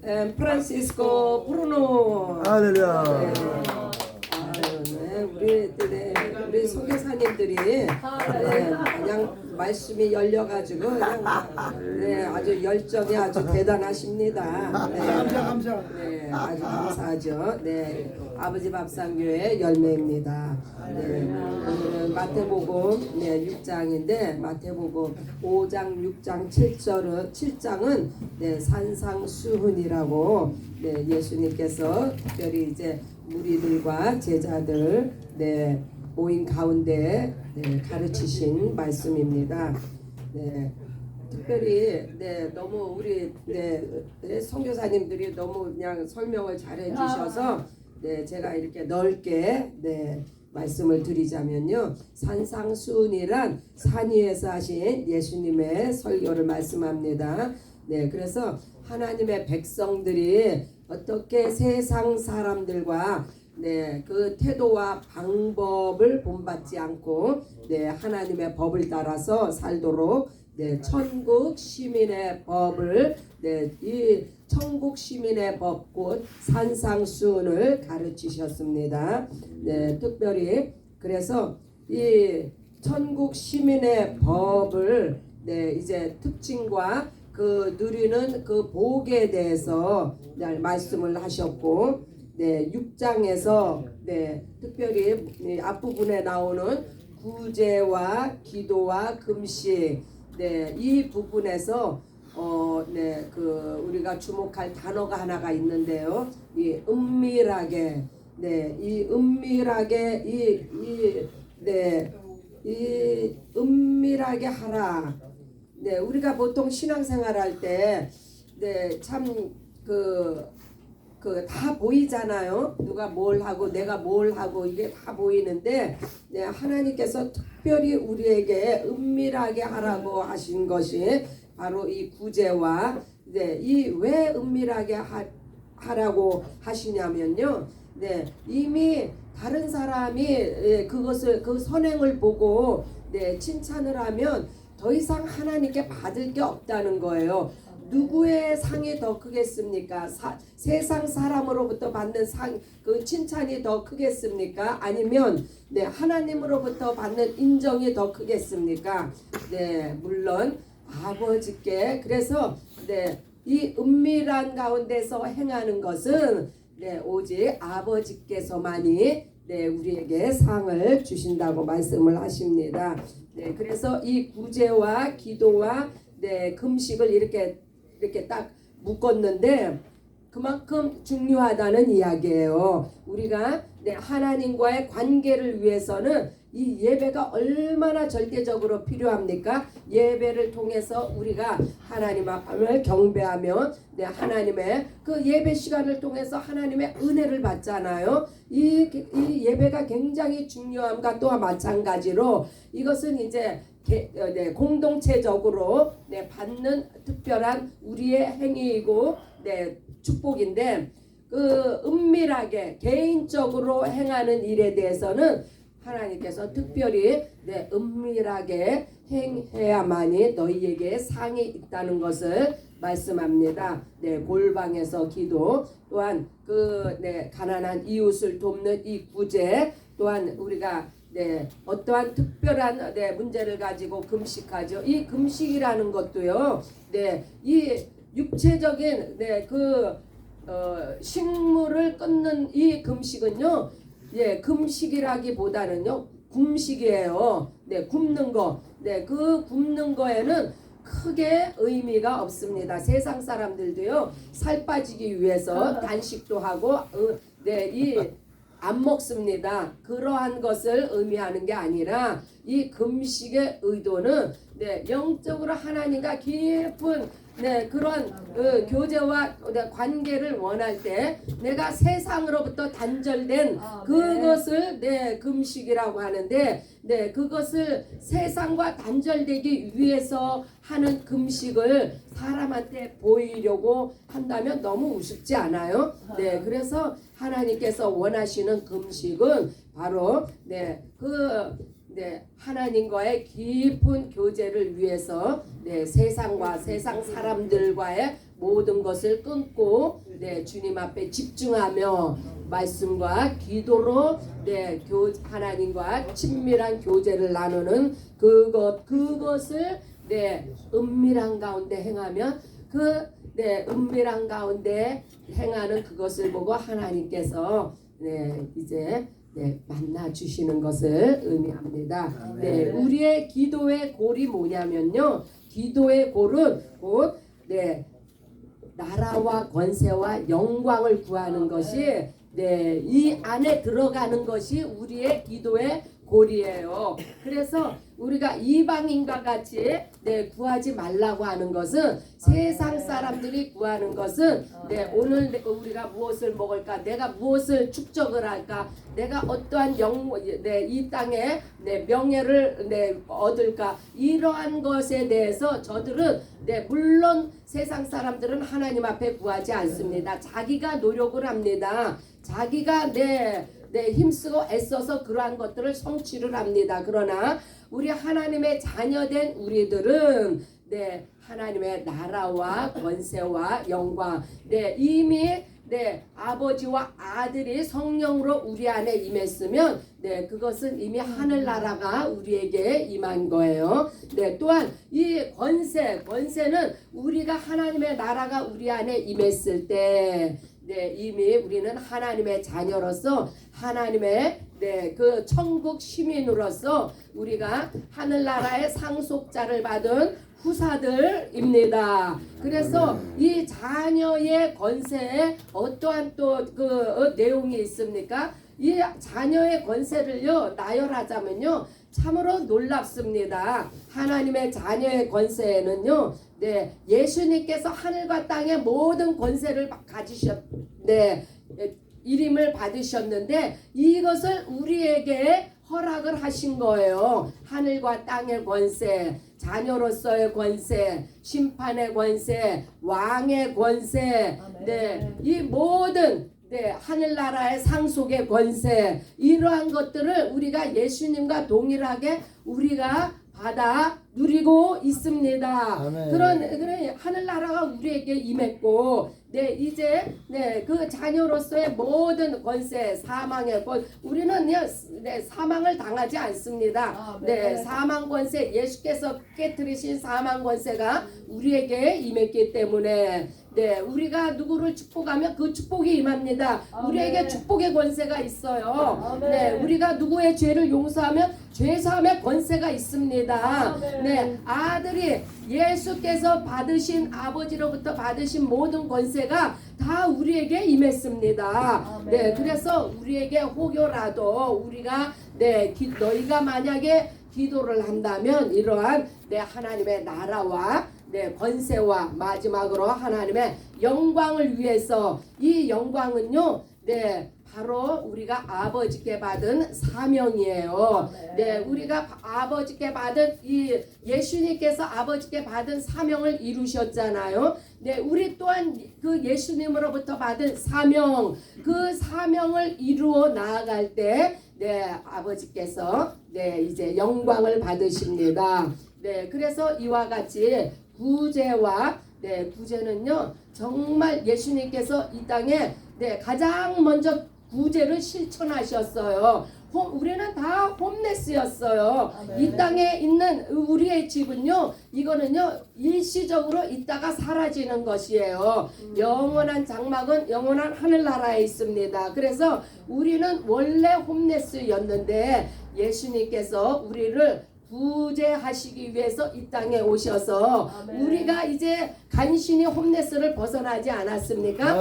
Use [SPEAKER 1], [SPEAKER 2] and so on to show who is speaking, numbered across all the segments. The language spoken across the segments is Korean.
[SPEAKER 1] 프란시스코 브루노.
[SPEAKER 2] 할렐루야.
[SPEAKER 1] 우리 선교사님들이 그냥 말씀이 열려가지고 그냥 아주 열정이 아주 대단하십니다.
[SPEAKER 3] 감사.
[SPEAKER 1] 아주 감사하죠. 아버지 밥상교회 열매입니다. 오늘은 마태복음 6장인데 마태복음 5장, 6장, 7장은 산상수훈이라고 예수님께서 특별히 이제 무리들과 제자들 모인 가운데 가르치신 말씀입니다. 특별히 너무 우리 선교사님들이 너무 그냥 설명을 잘해 주셔서 제가 이렇게 넓게 말씀을 드리자면요, 산상수훈이란 산 위에서 하신 예수님의 설교를 말씀합니다. 그래서 하나님의 백성들이 어떻게 세상 사람들과 그 태도와 방법을 본받지 않고 하나님의 법을 따라서 살도록 천국 시민의 법을 이 천국 시민의 법 곧 산상수훈을 가르치셨습니다. 특별히 그래서 이 천국 시민의 법을 이제 특징과 그 누리는 그 복에 대해서 말씀을 하셨고 6장에서 특별히 앞부분에 나오는 구제와 기도와 금식 이 부분에서 우리가 주목할 단어가 하나가 있는데요. 이 은밀하게 이 은밀하게 이 은밀하게 하라. 우리가 보통 신앙생활 할 때 참 다 보이잖아요. 누가 뭘 하고 내가 뭘 하고 이게 다 보이는데 하나님께서 특별히 우리에게 은밀하게 하라고 하신 것이 바로 이 구제와 이 왜 은밀하게 하라고 하시냐면요. 이미 다른 사람이 그것을 그 선행을 보고 칭찬을 하면 더 이상 하나님께 받을 게 없다는 거예요. 누구의 상이 더 크겠습니까? 세상 사람으로부터 받는 그 칭찬이 더 크겠습니까? 아니면 하나님으로부터 받는 인정이 더 크겠습니까? 물론 아버지께. 그래서 이 은밀한 가운데서 행하는 것은 오직 아버지께서만이 우리에게 상을 주신다고 말씀을 하십니다. 그래서 이 구제와 기도와 금식을 이렇게 딱 묶었는데 그만큼 중요하다는 이야기예요. 우리가 하나님과의 관계를 위해서는 이 예배가 얼마나 절대적으로 필요합니까? 예배를 통해서 우리가 하나님 앞을 경배하며 하나님의 그 예배 시간을 통해서 하나님의 은혜를 받잖아요. 이 예배가 굉장히 중요함과 또한 마찬가지로 이것은 이제 공동체적으로 받는 특별한 우리의 행위이고 축복인데 그 은밀하게 개인적으로 행하는 일에 대해서는 하나님께서 특별히 은밀하게 행해야만이 너희에게 상이 있다는 것을 말씀합니다. 골방에서 기도 또한 가난한 이웃을 돕는 이 구제 또한 우리가 어떠한 특별한 문제를 가지고 금식하죠. 이 금식이라는 것도요. 이 육체적인 식물을 끊는 이 금식은요. 금식이라기보다는요. 굶식이에요. 굶는 거. 그 굶는 거에는 크게 의미가 없습니다. 세상 사람들도요. 살 빠지기 위해서 단식도 하고 안 먹습니다. 그러한 것을 의미하는 게 아니라 이 금식의 의도는 영적으로 하나님과 깊은 그런 교제와 관계를 원할 때 내가 세상으로부터 단절된 그것을 금식이라고 하는데 그것을 세상과 단절되기 위해서 하는 금식을 사람한테 보이려고 한다면 너무 우습지 않아요? 그래서 하나님께서 원하시는 금식은 바로 네, 하나님과의 깊은 교제를 위해서 네, 세상과 세상 사람들과의 모든 것을 끊고 네, 주님 앞에 집중하며 말씀과 기도로 네, 하나님과 친밀한 교제를 나누는 그것을 네, 은밀한 가운데 행하면 네, 은밀한 가운데 행하는 그것을 보고 하나님께서 네, 이제 네, 만나 주시는 것을 의미합니다. 네, 우리의 기도의 골이 뭐냐면요. 기도의 골은 곧 네, 나라와 권세와 영광을 구하는 것이 네, 이 안에 들어가는 것이 우리의 기도의 골이에요. 그래서 우리가 이방인과 같이 네, 구하지 말라고 하는 것은 세상 사람들이 구하는 것은 네, 오늘 우리가 무엇을 먹을까, 내가 무엇을 축적을 할까, 내가 어떠한 네, 이 땅에 네, 명예를 네, 얻을까, 이러한 것에 대해서 저들은 네, 물론 세상 사람들은 하나님 앞에 구하지 않습니다. 자기가 노력을 합니다. 자기가 네, 힘쓰고 애써서 그러한 것들을 성취를 합니다. 그러나 우리 하나님의 자녀된 우리들은 네, 하나님의 나라와 권세와 영광 네, 이미 네, 아버지와 아들이 성령으로 우리 안에 임했으면 네, 그것은 이미 하늘나라가 우리에게 임한 거예요. 네, 또한 이 권세는 우리가 하나님의 나라가 우리 안에 임했을 때 네, 이미 우리는 하나님의 자녀로서 하나님의 네, 그 천국 시민으로서 우리가 하늘나라의 상속자를 받은 후사들입니다. 그래서 이 자녀의 권세에 어떠한 또 그 내용이 있습니까? 이 자녀의 권세를요 나열하자면요 참으로 놀랍습니다. 하나님의 자녀의 권세에는요 네, 예수님께서 하늘과 땅의 모든 권세를 가지셨네 이름을 받으셨는데 이것을 우리에게 허락을 하신 거예요. 하늘과 땅의 권세, 자녀로서의 권세, 심판의 권세, 왕의 권세, 네, 이 모든 네, 하늘나라의 상속의 권세 이러한 것들을 우리가 예수님과 동일하게 우리가 받아 누리고 있습니다. 그런 하늘나라가 우리에게 임했고 네, 이제 네, 그 자녀로서의 모든 권세, 사망의 권 우리는 네, 사망을 당하지 않습니다. 네, 사망 권세 예수께서 깨뜨리신 사망 권세가 우리에게 임했기 때문에 네, 우리가 누구를 축복하면 그 축복이 임합니다. 우리에게 축복의 권세가 있어요. 네, 우리가 누구의 죄를 용서하면 죄사함의 권세가 있습니다. 네, 아들이 예수께서 받으신 아버지로부터 받으신 모든 권세가 다 우리에게 임했습니다. 네, 그래서 우리에게 혹여라도 우리가 네, 너희가 만약에 기도를 한다면 이러한 네, 하나님의 나라와 네, 권세와 마지막으로 하나님의 영광을 위해서 이 영광은요 네, 바로 우리가 아버지께 받은 사명이에요. 네, 우리가 아버지께 받은 이 예수님께서 아버지께 받은 사명을 이루셨잖아요. 네, 우리 또한 그 예수님으로부터 받은 사명, 그 사명을 이루어 나아갈 때, 네, 아버지께서 네, 이제 영광을 받으십니다. 네, 그래서 이와 같이 구제와 네, 구제는요 정말 예수님께서 이 땅에 네, 가장 먼저 구제를 실천하셨어요. 우리는 다 홈레스였어요. 이 땅에 있는 우리의 집은요, 이거는요 일시적으로 있다가 사라지는 것이에요. 영원한 장막은 영원한 하늘나라에 있습니다. 그래서 우리는 원래 홈레스였는데 예수님께서 우리를 구제하시기 위해서 이 땅에 오셔서 우리가 이제 간신히 홈레스를 벗어나지 않았습니까?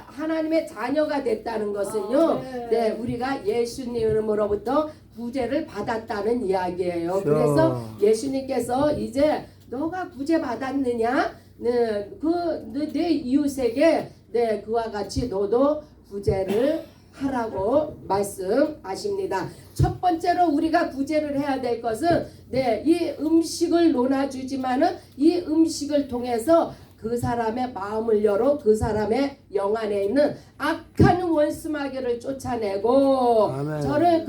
[SPEAKER 1] 하나님의 자녀가 됐다는 것은요, 네, 우리가 예수님으로부터 구제를 받았다는 이야기예요. 그래서 예수님께서 이제 너가 구제 받았느냐? 네, 내 이웃에게 네, 그와 같이 너도 구제를 하라고 말씀하십니다. 첫 번째로 우리가 구제를 해야 될 것은 네, 이 음식을 논아주지만은 이 음식을 통해서 그 사람의 마음을 열어 그 사람의 영 안에 있는 악한 원수마귀를 쫓아내고 저를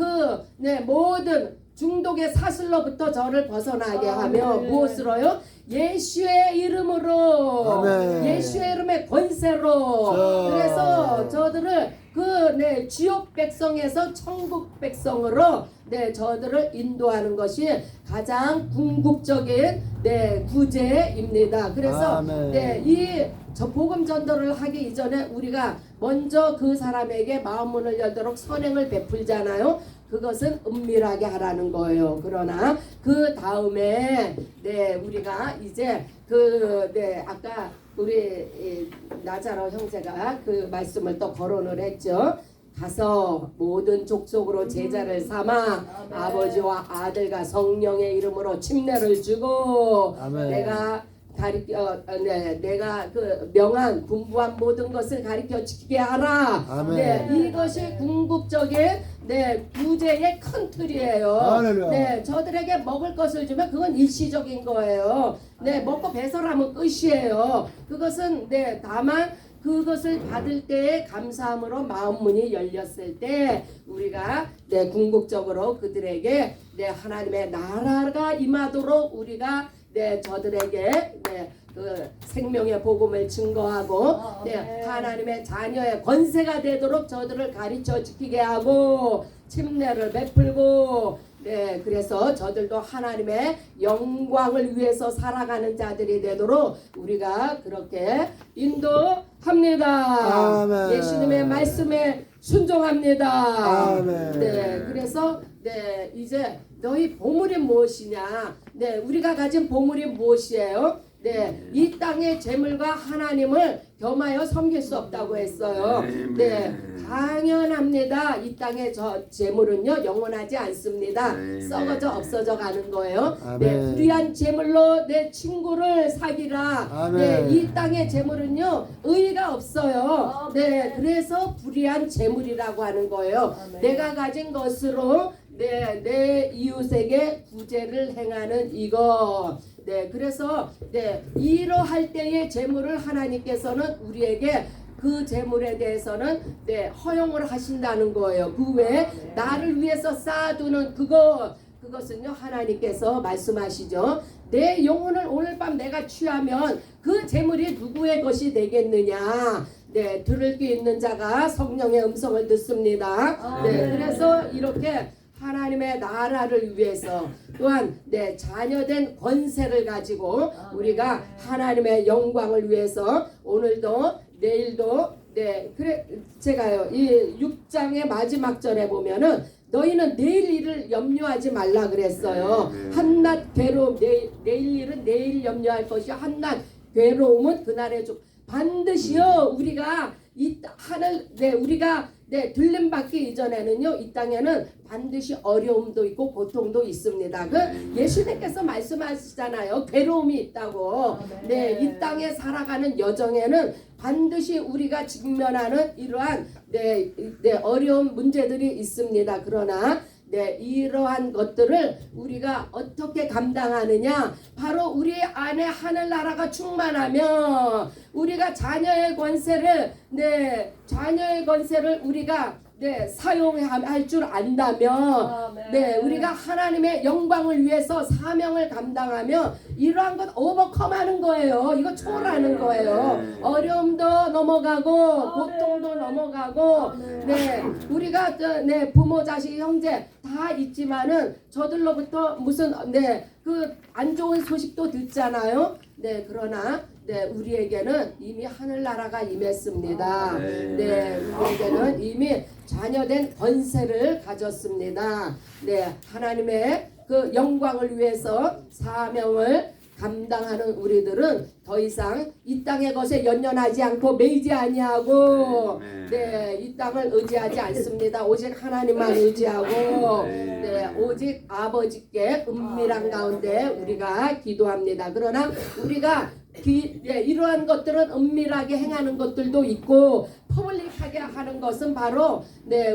[SPEAKER 1] 네, 모든 중독의 사슬로부터 저를 벗어나게 하며 무엇으로요? 예수의 이름으로
[SPEAKER 2] 아멘.
[SPEAKER 1] 예수의 이름의 권세로 그래서 저들을 지옥 백성에서 천국 백성으로 저들을 인도하는 것이 가장 궁극적인 구제입니다. 그래서 이 복음 전도를 하기 이전에 우리가 먼저 그 사람에게 마음 문을 열도록 선행을 베풀잖아요. 그것은 은밀하게 하라는 거예요. 그러나 그 다음에 우리가 이제 아까 우리 나자로 형제가 그 말씀을 또 거론을 했죠. 가서 모든 족속으로 제자를 삼아 아버지와 아들과 성령의 이름으로 침례를 주고
[SPEAKER 2] 아멘.
[SPEAKER 1] 내가 그 명한 분부한 모든 것을 가르쳐 지키게 하라.
[SPEAKER 2] 아멘.
[SPEAKER 1] 이것이 궁극적인 구제의 큰 틀이에요.
[SPEAKER 2] 할렐루야.
[SPEAKER 1] 저들에게 먹을 것을 주면 그건 일시적인 거예요. 먹고 배설하면 끝이에요. 그것은 다만 그것을 받을 때의 감사함으로 마음 문이 열렸을 때 우리가 궁극적으로 그들에게 하나님의 나라가 임하도록 우리가 저들에게 그 생명의 복음을 증거하고 하나님의 자녀의 권세가 되도록 저들을 가르쳐 지키게 하고 침례를 베풀고 그래서 저들도 하나님의 영광을 위해서 살아가는 자들이 되도록 우리가 그렇게 인도합니다.
[SPEAKER 2] 아멘.
[SPEAKER 1] 예수님의 말씀에 순종합니다.
[SPEAKER 2] 아멘.
[SPEAKER 1] 그래서 이제 너희 보물이 무엇이냐? 우리가 가진 보물이 무엇이에요? 이 땅의 재물과 하나님을 겸하여 섬길 수 없다고 했어요. 당연합니다. 이 땅의 재물은요 영원하지 않습니다. 썩어져 없어져 가는 거예요. 불의한 재물로 내 친구를 사귀라. 이 땅의 재물은요 의의가 없어요. 그래서 불의한 재물이라고 하는 거예요. 내가 가진 것으로 내 이웃에게 구제를 행하는 이거. 그래서 이러할 때의 재물을 하나님께서는 우리에게 그 재물에 대해서는 허용을 하신다는 거예요. 그 외에 나를 위해서 쌓아두는 그것은요 하나님께서 말씀하시죠. 내 영혼을 오늘 밤 내가 취하면 그 재물이 누구의 것이 되겠느냐. 들을 게 있는 자가 성령의 음성을 듣습니다. 그래서 이렇게 하나님의 나라를 위해서 또한 자녀된 권세를 가지고 우리가 하나님의 영광을 위해서 오늘도 내일도 그래 제가요 이 6장의 마지막 절에 보면은 너희는 내일 일을 염려하지 말라 그랬어요. 한낱 괴로움 내일 일은 내일 염려할 것이 한낱 괴로움은 그날에 반드시요 우리가 이 하늘 우리가 들림받기 이전에는요 이 땅에는 반드시 어려움도 있고 고통도 있습니다. 그 예수님께서 말씀하시잖아요. 괴로움이 있다고. 이 땅에 살아가는 여정에는 반드시 우리가 직면하는 이러한 어려운 문제들이 있습니다. 그러나 이러한 것들을 우리가 어떻게 감당하느냐? 바로 우리 안에 하늘나라가 충만하며 우리가 자녀의 권세를 우리가 사용할 줄 안다면 우리가 하나님의 영광을 위해서 사명을 감당하며 이러한 것 오버컴하는 거예요. 이거 초월하는 거예요. 어려움도 넘어가고 고통도 넘어가고 우리가 부모 자식 형제 다 있지만은 저들로부터 무슨 그 안 좋은 소식도 듣잖아요. 그러나 우리에게는 이미 하늘나라가 임했습니다. 우리에게는 이미 자녀된 권세를 가졌습니다. 하나님의 그 영광을 위해서 사명을 감당하는 우리들은 더 이상 이 땅의 것에 연연하지 않고 매이지 아니하고 이 땅을 의지하지 않습니다. 오직 하나님만 의지하고 오직 아버지께 은밀한 가운데 우리가 기도합니다. 그러나 우리가 이러한 것들은 은밀하게 행하는 것들도 있고 퍼블릭하게 하는 것은 바로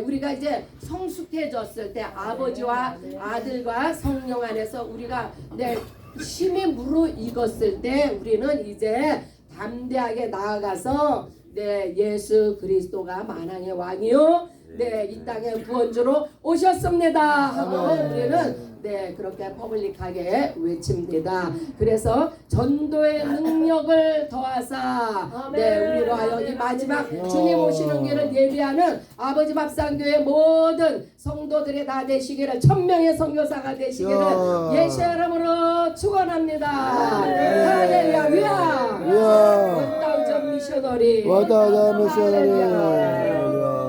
[SPEAKER 1] 우리가 이제 성숙해졌을 때 아버지와 아들과 성령 안에서 우리가 힘이 무르익었을 때 우리는 이제 담대하게 나아가서 예수 그리스도가 만왕의 왕이요 이 땅에 구원주로 오셨습니다 하고 우리는 네, 그렇게 퍼블릭하게 외칩니다. 그래서 전도의 능력을 더하사 네, 우리로 하여 이 마지막 주님 오시는 길을 예비하는 아버지 밥상교회 모든 성도들이 다 되시기를 1000명의 선교사가 되시기를 예수의 이름으로 축원합니다. 할렐루야. 위아. 1000 미셔너리.
[SPEAKER 2] 와다다 미셔너리.